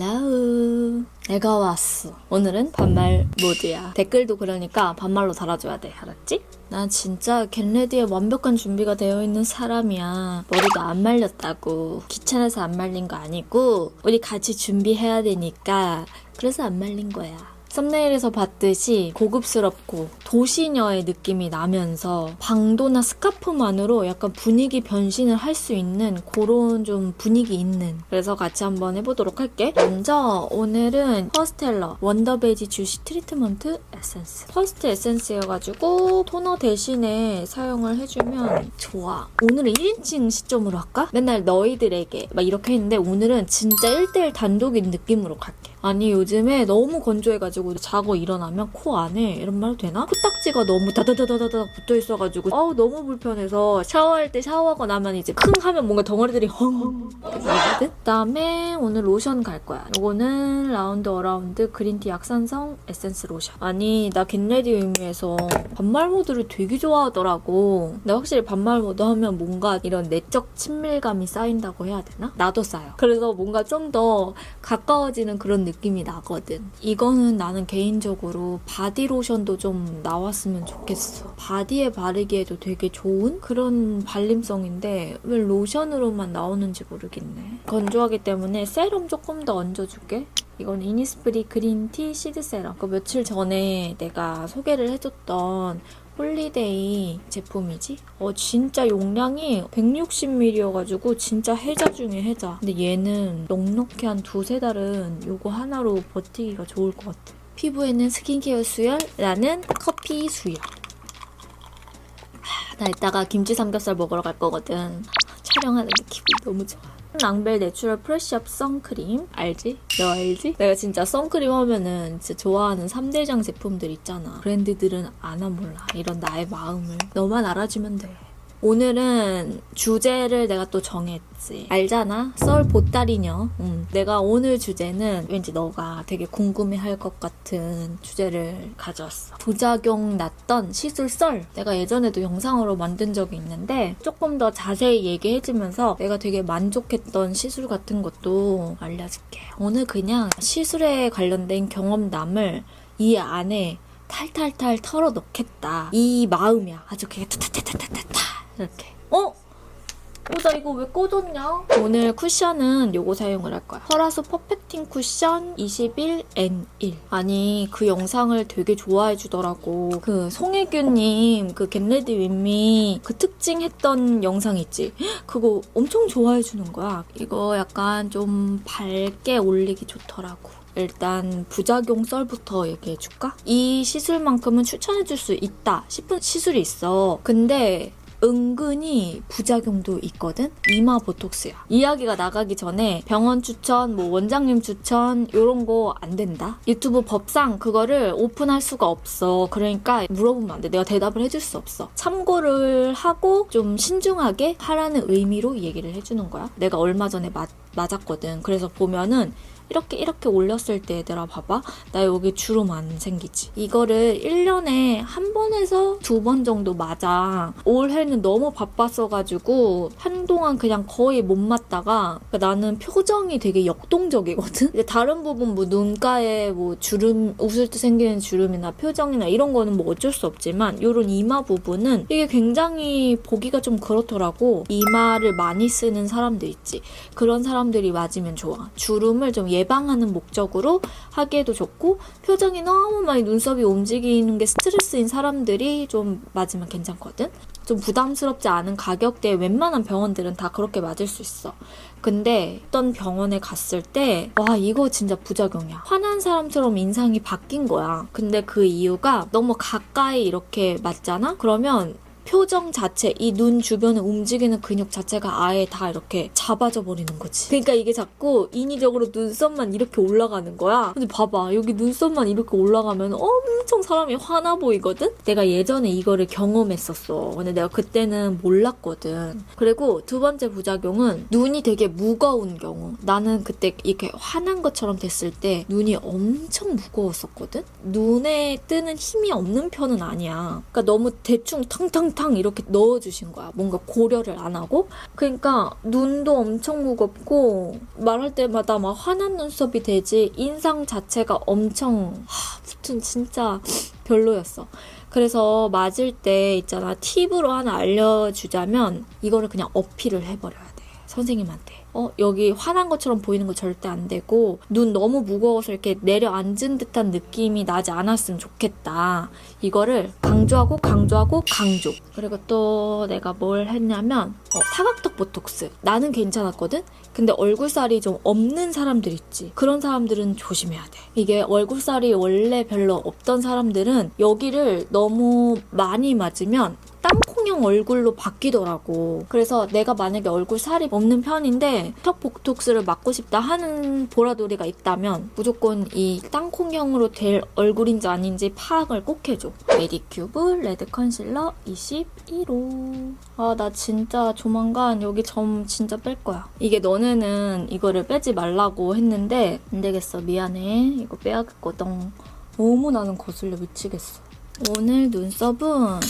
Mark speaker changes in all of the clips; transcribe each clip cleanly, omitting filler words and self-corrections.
Speaker 1: 헬로우. 내가 왔어. 오늘은 반말 모드야. 댓글도 그러니까 반말로 달아줘야 돼. 알았지? 난 진짜 겟레디에 완벽한 준비가 되어 있는 사람이야. 머리도 안 말렸다고. 귀찮아서 안 말린 거 아니고 우리 같이 준비해야 되니까 그래서 안 말린 거야. 썸네일에서 봤듯이 고급스럽고 도시녀의 느낌이 나면서 방도나 스카프만으로 약간 분위기 변신을 할 수 있는 그런 좀 분위기 있는, 그래서 같이 한번 해보도록 할게. 먼저 오늘은 퍼스텔러 원더베지 주시 트리트먼트 에센스. 퍼스트 에센스여가지고 토너 대신에 사용을 해주면 좋아. 오늘은 1인칭 시점으로 할까? 맨날 너희들에게 막 이렇게 했는데 오늘은 진짜 1대1 단독인 느낌으로 갈게. 아니 요즘에 너무 건조해가지고 자고 일어나면 코 안에, 이런 말 되나? 코딱지가 너무 다다다다다다 붙어있어가지고 너무 불편해서 샤워할 때 샤워하고 나면 이제 킁 하면 뭔가 덩어리들이 헝 나거든? 그다음에 오늘 로션 갈 거야. 이거는 라운드 어라운드 그린티 약산성 에센스 로션. 아니 나 겟레디 의미에서 반말 모드를 되게 좋아하더라고. 근데 확실히 반말 모드 하면 뭔가 이런 내적 친밀감이 쌓인다고 해야 되나? 나도 쌓여. 그래서 뭔가 좀 더 가까워지는 그런 느낌이 나거든. 이거는 나는 개인적으로 바디로션도 좀 나왔으면 좋겠어. 바디에 바르기에도 되게 좋은 그런 발림성인데 왜 로션으로만 나오는지 모르겠네. 건조하기 때문에 세럼 조금 더 얹어줄게. 이건 이니스프리 그린티 시드 세럼. 그 며칠 전에 내가 소개를 해줬던 홀리데이 제품이지? 진짜 용량이 160ml여가지고 진짜 해자 중에 해자. 근데 얘는 넉넉히 한 두세 달은 요거 하나로 버티기가 좋을 것 같아. 피부에는 스킨케어 수혈라는 커피 수혈. 나 이따가 김치 삼겹살 먹으러 갈 거거든. 촬영하는 게 기분이 너무 좋아. 랑벨 내추럴 프레쉬업 선크림 알지? 너 알지? 내가 진짜 선크림 하면은 진짜 좋아하는 3대장 제품들 있잖아. 브랜드들은 아나 몰라. 이런 나의 마음을 너만 알아주면 돼. 오늘은 주제를 내가 또 정했지. 알잖아? 썰 보따리녀. 내가 오늘 주제는 왠지 너가 되게 궁금해할 것 같은 주제를 가져왔어. 부작용 났던 시술 썰. 내가 예전에도 영상으로 만든 적이 있는데 조금 더 자세히 얘기해주면서 내가 되게 만족했던 시술 같은 것도 알려줄게. 오늘 그냥 시술에 관련된 경험담을 이 안에 탈탈탈 털어 넣겠다. 이 마음이야. 아주 그게 타타타타타타 이렇게. 나 이거 왜 꺼졌냐? 오늘 쿠션은 요거 사용을 할 거야. 허라수 퍼펙팅 쿠션 21N1. 아니 그 영상을 되게 좋아해 주더라고. 그 송혜규님 그 겟레디 윈미 그 특징했던 영상 있지? 그거 엄청 좋아해 주는 거야. 이거 약간 좀 밝게 올리기 좋더라고. 일단 부작용 썰부터 얘기해줄까? 이 시술만큼은 추천해줄 수 있다 싶은 시술이 있어. 근데 은근히 부작용도 있거든? 이마 보톡스야. 이야기가 나가기 전에 병원 추천, 원장님 추천 이런 거 안 된다. 유튜브 법상 그거를 오픈할 수가 없어. 그러니까 물어보면 안 돼. 내가 대답을 해줄 수 없어. 참고를 하고 좀 신중하게 하라는 의미로 얘기를 해주는 거야. 내가 얼마 전에 맞았거든. 그래서 보면은 이렇게 올렸을 때 얘들아 봐봐. 나 여기 주름 안 생기지. 이거를 1년에 한 번에서 2번 정도 맞아. 올해는 너무 바빴어가지고 한동안 그냥 거의 못 맞다가 나는 표정이 되게 역동적이거든? 이제 다른 부분 눈가에 주름, 웃을 때 생기는 주름이나 표정이나 이런 거는 어쩔 수 없지만 요런 이마 부분은 이게 굉장히 보기가 좀 그렇더라고. 이마를 많이 쓰는 사람들 있지. 그런 사람들이 맞으면 좋아. 주름을 좀 예방하는 목적으로 하기에도 좋고, 표정이 너무 많이 눈썹이 움직이는 게 스트레스인 사람들이 좀 맞으면 괜찮거든? 좀 부담스럽지 않은 가격대에 웬만한 병원들은 다 그렇게 맞을 수 있어. 근데 어떤 병원에 갔을 때 이거 진짜 부작용이야. 화난 사람처럼 인상이 바뀐 거야. 근데 그 이유가 너무 가까이 이렇게 맞잖아? 그러면 표정 자체, 이 눈 주변에 움직이는 근육 자체가 아예 다 이렇게 잡아져 버리는 거지. 그러니까 이게 자꾸 인위적으로 눈썹만 이렇게 올라가는 거야. 근데 봐봐, 여기 눈썹만 이렇게 올라가면 엄청 사람이 화나 보이거든? 내가 예전에 이거를 경험했었어. 근데 내가 그때는 몰랐거든. 그리고 두 번째 부작용은 눈이 되게 무거운 경우. 나는 그때 이렇게 화난 것처럼 됐을 때 눈이 엄청 무거웠었거든? 눈에 뜨는 힘이 없는 편은 아니야. 그러니까 너무 대충 텅텅 탕탕 이렇게 넣어주신 거야. 뭔가 고려를 안 하고. 그러니까 눈도 엄청 무겁고 말할 때마다 막 환한 눈썹이 되지 인상 자체가 엄청 아무튼 진짜 별로였어. 그래서 맞을 때 있잖아. 팁으로 하나 알려주자면 이거를 그냥 어필을 해버려야 돼. 선생님한테. 여기 화난 것처럼 보이는 거 절대 안 되고 눈 너무 무거워서 이렇게 내려앉은 듯한 느낌이 나지 않았으면 좋겠다. 이거를 강조하고 강조. 그리고 또 내가 뭘 했냐면 사각턱 보톡스. 나는 괜찮았거든? 근데 얼굴살이 좀 없는 사람들 있지. 그런 사람들은 조심해야 돼. 이게 얼굴살이 원래 별로 없던 사람들은 여기를 너무 많이 맞으면 땅콩형 얼굴로 바뀌더라고. 그래서 내가 만약에 얼굴 살이 없는 편인데 턱 보톡스를 맞고 싶다 하는 보라돌이가 있다면 무조건 이 땅콩형으로 될 얼굴인지 아닌지 파악을 꼭 해줘. 메디큐브 레드 컨실러 21호. 나 진짜 조만간 여기 점 진짜 뺄 거야. 이게 너네는 이거를 빼지 말라고 했는데 안 되겠어. 미안해. 이거 빼야겠거든. 너무 나는 거슬려 미치겠어. 오늘 눈썹은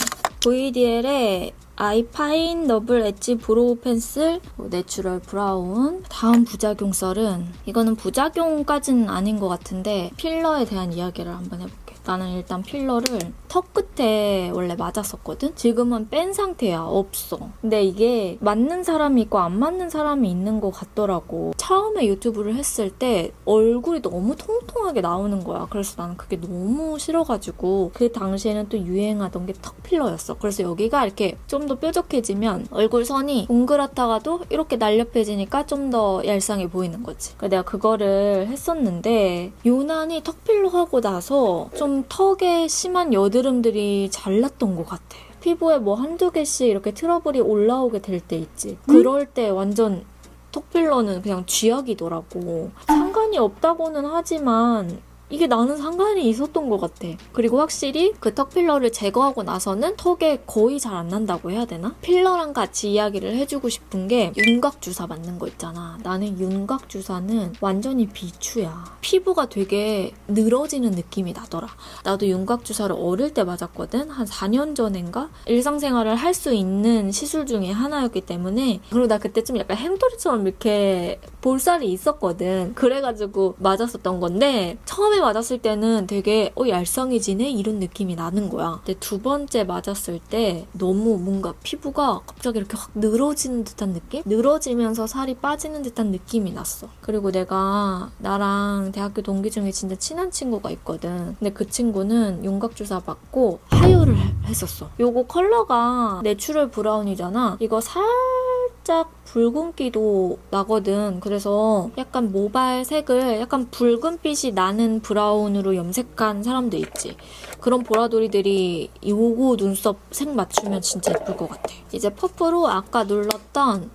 Speaker 1: VDL의 아이파인 더블 엣지 브로우 펜슬 내추럴 브라운. 다음 부작용 썰은 이거는 부작용까지는 아닌 것 같은데 필러에 대한 이야기를 한번 해볼게. 나는 일단 필러를 턱 끝에 원래 맞았었거든? 지금은 뺀 상태야. 없어. 근데 이게 맞는 사람이 있고 안 맞는 사람이 있는 것 같더라고. 처음에 유튜브를 했을 때 얼굴이 너무 통통하게 나오는 거야. 그래서 나는 그게 너무 싫어가지고 그 당시에는 또 유행하던 게 턱 필러였어. 그래서 여기가 이렇게 좀 더 뾰족해지면 얼굴 선이 동그랗다가도 이렇게 날렵해지니까 좀 더 얄쌍해 보이는 거지. 그래서 내가 그거를 했었는데 유난히 턱 필러 하고 나서 좀 턱에 심한 여드름들이 잘 났던 것 같아. 피부에 뭐 한두 개씩 이렇게 트러블이 올라오게 될 때 있지. 그럴 때 완전 턱 필러는 그냥 쥐약이더라고. 상관이 없다고는 하지만 이게 나는 상관이 있었던 것 같아. 그리고 확실히 그 턱 필러를 제거하고 나서는 턱에 거의 잘 안 난다고 해야 되나? 필러랑 같이 이야기를 해주고 싶은 게 윤곽 주사 맞는 거 있잖아. 나는 윤곽 주사는 완전히 비추야. 피부가 되게 늘어지는 느낌이 나더라. 나도 윤곽 주사를 어릴 때 맞았거든. 한 4년 전인가? 일상생활을 할 수 있는 시술 중에 하나였기 때문에. 그리고 나 그때 좀 약간 햄토리처럼 이렇게 볼살이 있었거든. 그래가지고 맞았었던 건데 처음에 맞았을 때는 되게 얄쌍해지네? 이런 느낌이 나는 거야. 근데 두 번째 맞았을 때 너무 뭔가 피부가 갑자기 이렇게 확 늘어지는 듯한 느낌? 늘어지면서 살이 빠지는 듯한 느낌이 났어. 그리고 내가 나랑 대학교 동기 중에 진짜 친한 친구가 있거든. 근데 그 친구는 윤곽주사 받고 하혈을 했었어. 요거 컬러가 내추럴 브라운이잖아. 이거 살짝 붉은기도 나거든. 그래서 약간 모발색을 약간 붉은빛이 나는 브라운으로 염색한 사람도 있지. 그런 보라돌이들이 요거 눈썹 색 맞추면 진짜 예쁠 것 같아. 이제 퍼프로 아까 눌렀던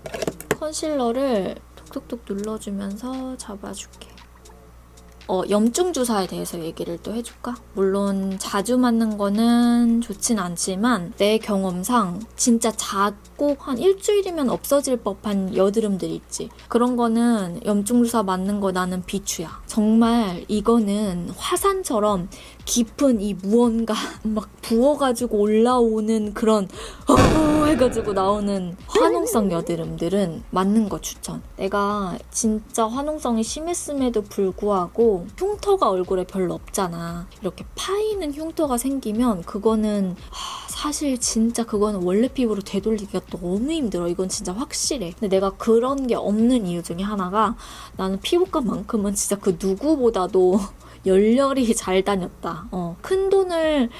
Speaker 1: 컨실러를 톡톡톡 눌러주면서 잡아줄게. 염증 주사에 대해서 얘기를 또 해줄까? 물론 자주 맞는 거는 좋진 않지만 내 경험상 진짜 작고 한 일주일이면 없어질 법한 여드름들 있지. 그런 거는 염증 주사 맞는 거 나는 비추야. 정말 이거는 화산처럼 깊은 이 무언가 막 부어가지고 올라오는 그런 해가지고 나오는 화농성 여드름들은 맞는 거 추천. 내가 진짜 화농성이 심했음에도 불구하고 흉터가 얼굴에 별로 없잖아. 이렇게 파이는 흉터가 생기면 그거는 사실 진짜 그거는 원래 피부로 되돌리기가 너무 힘들어. 이건 진짜 확실해. 근데 내가 그런 게 없는 이유 중에 하나가 나는 피부과만큼은 진짜 그 누구보다도 열렬히 잘 다녔다. 큰 돈을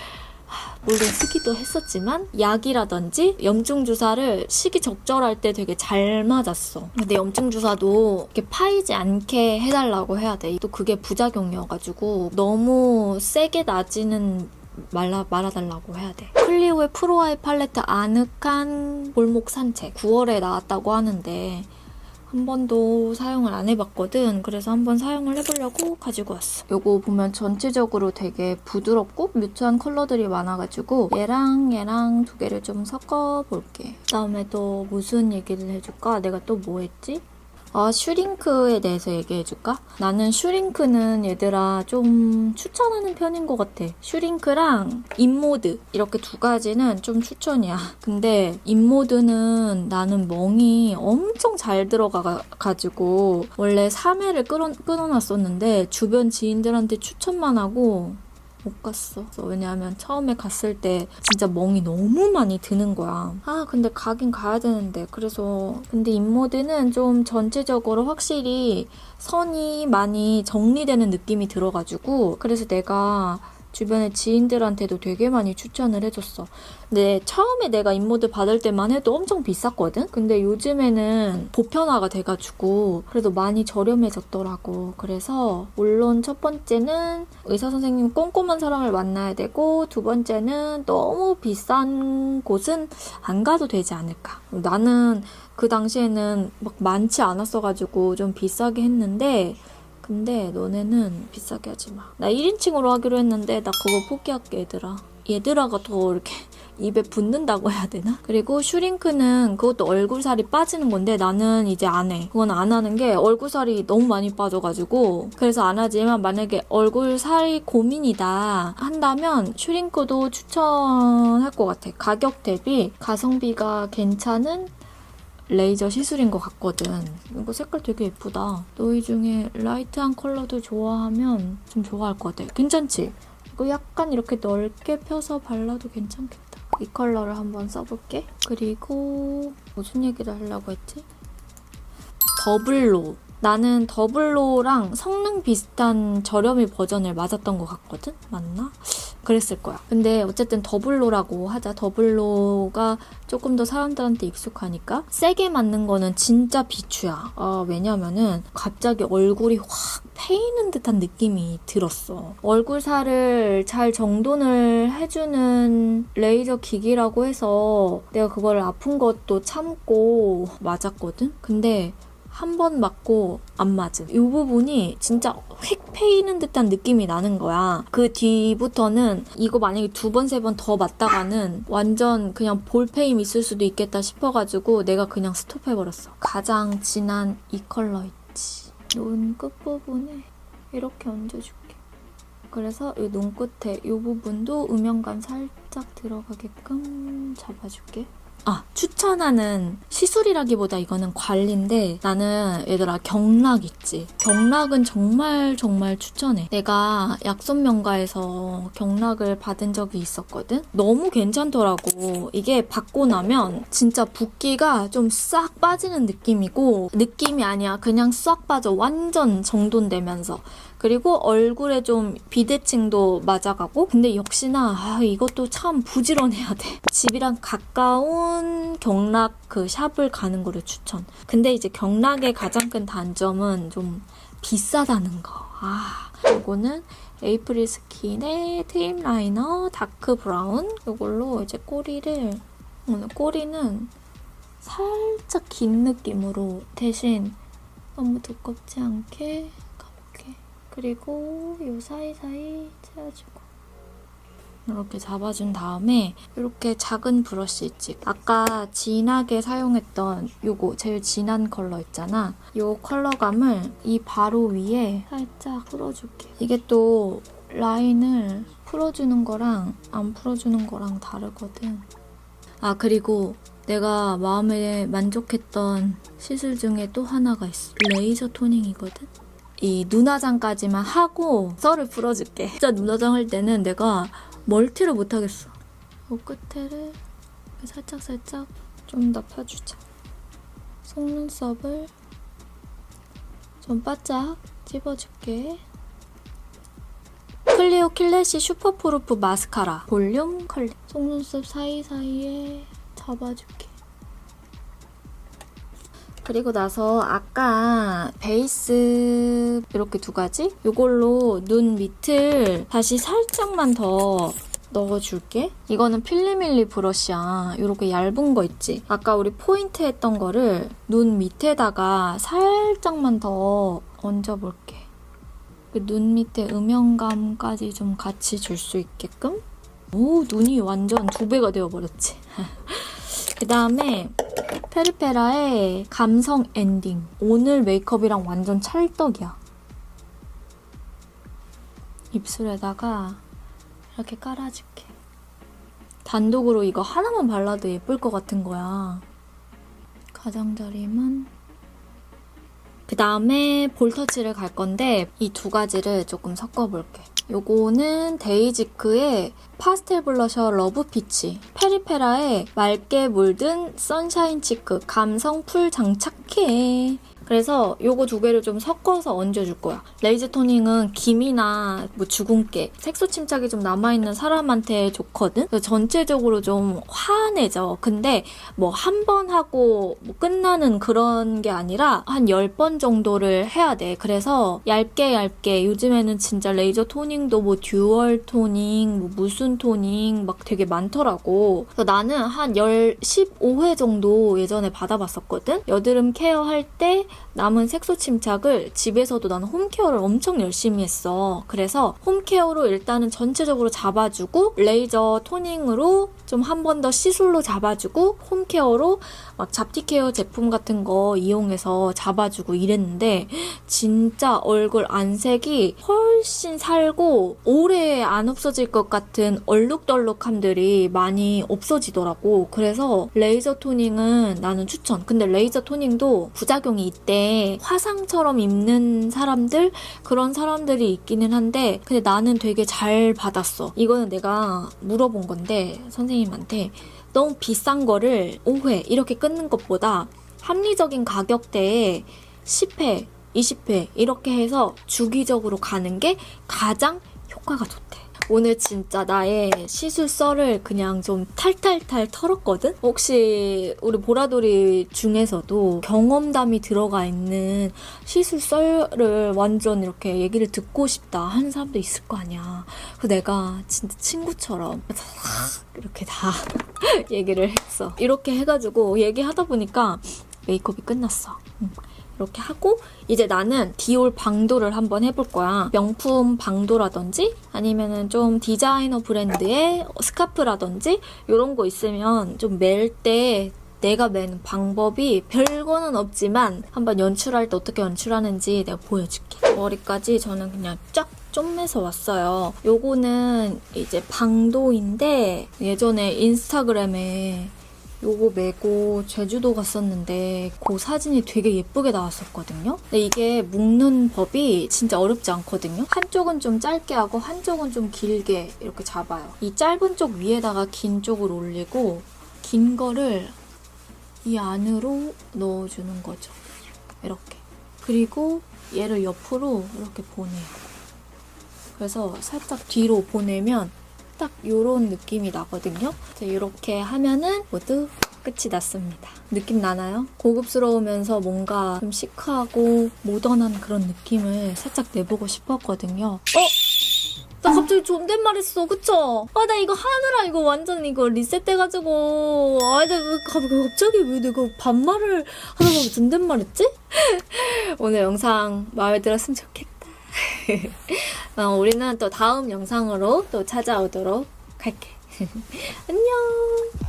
Speaker 1: 물론 쓰기도 했었지만 약이라든지 염증 주사를 시기적절할 때 되게 잘 맞았어. 근데 염증 주사도 이렇게 파이지 않게 해달라고 해야 돼. 또 그게 부작용이어가지고 너무 세게 나지는 말아달라고 해야 돼. 클리오의 프로아이 팔레트 아늑한 골목 산책 9월에 나왔다고 하는데 한 번도 사용을 안 해봤거든. 그래서 한번 사용을 해보려고 가지고 왔어. 요거 보면 전체적으로 되게 부드럽고 뮤트한 컬러들이 많아가지고 얘랑 두 개를 좀 섞어볼게. 그다음에 또 무슨 얘기를 해줄까? 내가 또 뭐 했지? 슈링크에 대해서 얘기해줄까? 나는 슈링크는 얘들아 좀 추천하는 편인 것 같아. 슈링크랑 인모드 이렇게 두 가지는 좀 추천이야. 근데 인모드는 나는 멍이 엄청 잘 들어가가지고 원래 3회를 끊어놨었는데 주변 지인들한테 추천만 하고 못 갔어. 왜냐하면 처음에 갔을 때 진짜 멍이 너무 많이 드는 거야. 근데 가긴 가야 되는데. 근데 인모드는 좀 전체적으로 확실히 선이 많이 정리되는 느낌이 들어가지고 그래서 내가 주변의 지인들한테도 되게 많이 추천을 해줬어. 근데 처음에 내가 인모드 받을 때만 해도 엄청 비쌌거든? 근데 요즘에는 보편화가 돼가지고 그래도 많이 저렴해졌더라고. 그래서 물론 첫 번째는 의사 선생님 꼼꼼한 사람을 만나야 되고 두 번째는 너무 비싼 곳은 안 가도 되지 않을까. 나는 그 당시에는 막 많지 않았어가지고 좀 비싸게 했는데 근데 너네는 비싸게 하지 마. 나 1인칭으로 하기로 했는데 나 그거 포기할게 얘들아. 얘들아가 더 이렇게 입에 붙는다고 해야 되나? 그리고 슈링크는 그것도 얼굴살이 빠지는 건데 나는 이제 안 해. 그건 안 하는 게 얼굴살이 너무 많이 빠져가지고 그래서 안 하지만 만약에 얼굴살이 고민이다 한다면 슈링크도 추천할 것 같아. 가격 대비 가성비가 괜찮은 레이저 시술인 것 같거든. 이거 색깔 되게 예쁘다. 너희 중에 라이트한 컬러도 좋아하면 좀 좋아할 것 같아. 괜찮지? 이거 약간 이렇게 넓게 펴서 발라도 괜찮겠다. 이 컬러를 한번 써볼게. 그리고 무슨 얘기를 하려고 했지? 더블로. 나는 더블로랑 성능 비슷한 저렴이 버전을 맞았던 것 같거든? 맞나? 그랬을 거야. 근데 어쨌든 더블로라고 하자. 더블로가 조금 더 사람들한테 익숙하니까 세게 맞는 거는 진짜 비추야. 왜냐면은 갑자기 얼굴이 확 패이는 듯한 느낌이 들었어. 얼굴살을 잘 정돈을 해주는 레이저 기기라고 해서 내가 그거를 아픈 것도 참고 맞았거든? 근데 한 번 맞고 안 맞음. 이 부분이 진짜 휙 패이는 듯한 느낌이 나는 거야. 그 뒤부터는 이거 만약에 2번, 3번 더 맞다가는 완전 그냥 볼페임 있을 수도 있겠다 싶어가지고 내가 그냥 스톱해버렸어. 가장 진한 이 컬러 있지. 눈 끝부분에 이렇게 얹어줄게. 그래서 이 눈끝에 이 부분도 음영감 살짝 들어가게끔 잡아줄게. 추천하는 시술이라기보다 이거는 관리인데 나는 얘들아 경락 있지. 경락은 정말 추천해. 내가 약손명가에서 경락을 받은 적이 있었거든. 너무 괜찮더라고. 이게 받고 나면 진짜 붓기가 좀 싹 빠지는 느낌이고 느낌이 아니야. 그냥 싹 빠져. 완전 정돈되면서. 그리고 얼굴에 좀 비대칭도 맞아가고 근데 역시나 이것도 참 부지런해야 돼. 집이랑 가까운 경락 그 샵을 가는 거를 추천. 근데 이제 경락의 가장 큰 단점은 좀 비싸다는 거. 이거는 에이프릴 스킨의 트임 라이너 다크 브라운. 이걸로 이제 꼬리는 살짝 긴 느낌으로 대신 너무 두껍지 않게 그리고 이 사이사이 채워주고 이렇게 잡아준 다음에 이렇게 작은 브러쉬 있지? 아까 진하게 사용했던 요거 제일 진한 컬러 있잖아. 요 컬러감을 이 바로 위에 살짝 풀어줄게. 이게 또 라인을 풀어주는 거랑 안 풀어주는 거랑 다르거든. 그리고 내가 마음에 만족했던 시술 중에 또 하나가 있어. 레이저 토닝이거든? 이 눈화장까지만 하고 썰을 풀어줄게. 진짜 눈화장 할 때는 내가 멀티를 못하겠어. 이 끝에를 살짝 좀 더 펴주자. 속눈썹을 좀 바짝 찝어줄게. 클리오 킬래시 슈퍼프루프 마스카라 볼륨 컬러. 속눈썹 사이사이에 잡아줄게. 그리고 나서 아까 베이스 이렇게 2가지? 이걸로 눈 밑을 다시 살짝만 더 넣어줄게. 이거는 필리밀리 브러쉬야. 이렇게 얇은 거 있지? 아까 우리 포인트 했던 거를 눈 밑에다가 살짝만 더 얹어볼게. 눈 밑에 음영감까지 좀 같이 줄 수 있게끔. 눈이 완전 2배가 되어버렸지. 그 다음에 페리페라의 감성 엔딩. 오늘 메이크업이랑 완전 찰떡이야. 입술에다가 이렇게 깔아줄게. 단독으로 이거 하나만 발라도 예쁠 것 같은 거야. 가장자림은 그 다음에 볼터치를 갈 건데 이 두 가지를 조금 섞어볼게. 요거는 데이지크의 파스텔 블러셔 러브피치, 페리페라의 맑게 물든 선샤인 치크 감성 풀 장착해. 그래서 요거 두 개를 좀 섞어서 얹어줄 거야. 레이즈 토닝은 김이나 뭐 주근깨, 색소 침착이 좀 남아있는 사람한테 좋거든? 그래서 전체적으로 좀 환해져. 근데 뭐 한 번 하고 뭐 끝나는 그런 게 아니라 한 10번 정도를 해야 돼. 그래서 얇게 요즘에는 진짜 레이저 토닝도 뭐 듀얼 토닝, 뭐 무슨 토닝 막 되게 많더라고. 그래서 나는 한 15회 정도 예전에 받아봤었거든? 여드름 케어할 때 남은 색소 침착을 집에서도 나는 홈케어를 엄청 열심히 했어. 그래서 홈케어로 일단은 전체적으로 잡아주고 레이저 토닝으로 좀 한 번 더 시술로 잡아주고 홈케어로 막 잡티 케어 제품 같은 거 이용해서 잡아주고 이랬는데 진짜 얼굴 안색이 훨씬 살고 오래 안 없어질 것 같은 얼룩덜룩함들이 많이 없어지더라고. 그래서 레이저 토닝은 나는 추천. 근데 레이저 토닝도 부작용이 있대. 화상처럼 입는 사람들 그런 사람들이 있기는 한데 근데 나는 되게 잘 받았어. 이거는 내가 물어본 건데 선생님한테 너무 비싼 거를 5회 이렇게 끊는 것보다 합리적인 가격대에 10회, 20회 이렇게 해서 주기적으로 가는 게 가장 효과가 좋대. 오늘 진짜 나의 시술 썰을 그냥 좀 탈탈탈 털었거든? 혹시 우리 보라돌이 중에서도 경험담이 들어가 있는 시술 썰을 완전 이렇게 얘기를 듣고 싶다 하는 사람도 있을 거 아니야. 그래서 내가 진짜 친구처럼 이렇게 다 얘기를 했어. 이렇게 해가지고 얘기하다 보니까 메이크업이 끝났어. 이렇게 하고 이제 나는 디올 방도를 한번 해볼 거야. 명품 방도라든지 아니면은 좀 디자이너 브랜드의 스카프라든지 이런 거 있으면 좀 멜 때 내가 매는 방법이 별거는 없지만 한번 연출할 때 어떻게 연출하는지 내가 보여줄게. 머리까지 저는 그냥 쫙 좀매서 왔어요. 요거는 이제 방도인데 예전에 인스타그램에 요거 메고 제주도 갔었는데 그 사진이 되게 예쁘게 나왔었거든요. 근데 이게 묶는 법이 진짜 어렵지 않거든요. 한쪽은 좀 짧게 하고 한쪽은 좀 길게 이렇게 잡아요. 이 짧은 쪽 위에다가 긴 쪽을 올리고 긴 거를 이 안으로 넣어주는 거죠. 이렇게. 그리고 얘를 옆으로 이렇게 보내요. 그래서 살짝 뒤로 보내면 딱 요런 느낌이 나거든요. 이렇게 하면은 모두 끝이 났습니다. 느낌 나나요? 고급스러우면서 뭔가 좀 시크하고 모던한 그런 느낌을 살짝 내보고 싶었거든요. 나 갑자기 존댓말 했어, 그쵸? 나 이거 하느라 이거 완전 이거 리셋돼가지고 나 갑자기 왜 내가 반말을 하다가 존댓말 했지? 오늘 영상 마음에 들었으면 좋겠다. 우리는 또 다음 영상으로 또 찾아오도록 할게. 안녕!